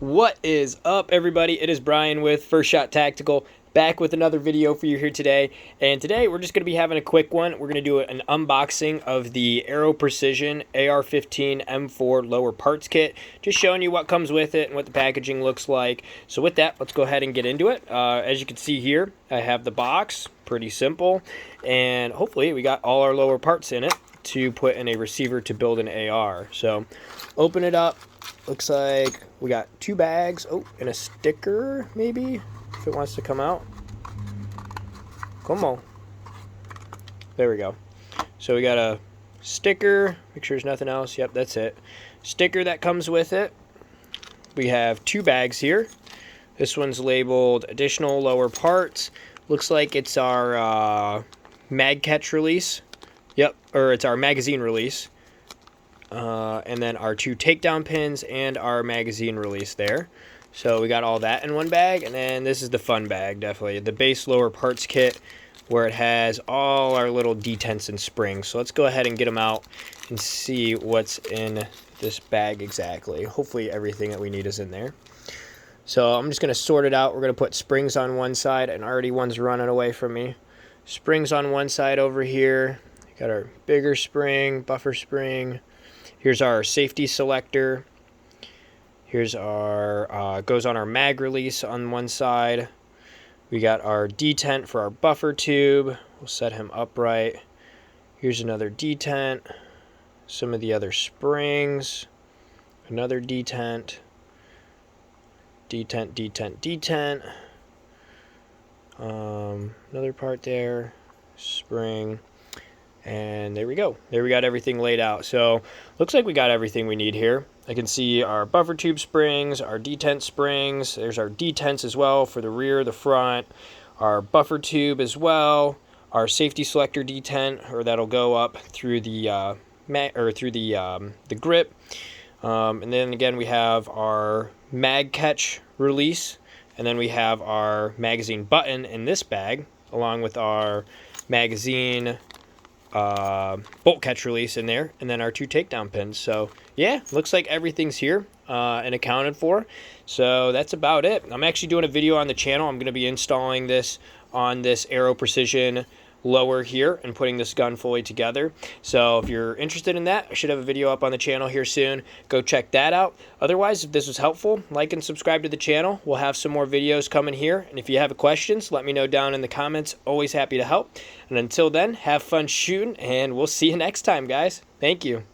What is up, everybody? It is Brian with First Shot Tactical, back with another video for you here today. And today we're just going to be having a quick one. We're going to do an unboxing of the Aero Precision AR-15 M4 lower parts kit, just showing you what comes with it and what the packaging looks like. So with that, let's go ahead and get into it. As you can see here, I have the box, pretty simple, and hopefully we got all our lower parts in it to put in a receiver to build an AR. So open it up. Looks like we got 2 bags, and a sticker, maybe, if it wants to come out. Come on. There we go. So we got a sticker, make sure there's nothing else. Yep, that's it. Sticker that comes with it. We have 2 bags here. This one's labeled additional lower parts. Looks like it's our mag catch release. Yep, or it's our magazine release. And then our 2 takedown pins and our magazine release there. So we got all that in one bag, and then this is the fun bag, definitely. The base lower parts kit, where it has all our little detents and springs. So let's go ahead and get them out and see what's in this bag exactly. Hopefully everything that we need is in there. So I'm just going to sort it out. We're going to put springs on one side, and already one's running away from me. Springs on one side over here. Got our bigger spring, buffer spring. Here's our safety selector. Here's our, goes on our mag release on one side. We got our detent for our buffer tube. We'll set him upright. Here's another detent. Some of the other springs. Another detent. Detent, detent, detent. Another part there. Spring. And there we go. There we got everything laid out. So looks like we got everything we need here. I can see our buffer tube springs, our detent springs. There's our detents as well for the rear, the front, our buffer tube as well, our safety selector detent, or that'll go up through the the grip. And then again we have our mag catch release, and then we have our magazine button in this bag, along with our magazine bolt catch release in there, and then our 2 takedown pins. So yeah, looks like everything's here and accounted for. So that's about it. I'm actually doing a video on the channel. I'm going to be installing this on this Aero Precision lower here and putting this gun fully together. So if you're interested in that, I should have a video up on the channel here soon. Go check that out. Otherwise, if this was helpful, like and subscribe to the channel. We'll have some more videos coming here. And if you have questions, let me know down in the comments. Always happy to help. And until then, have fun shooting, and we'll see you next time, guys. Thank you.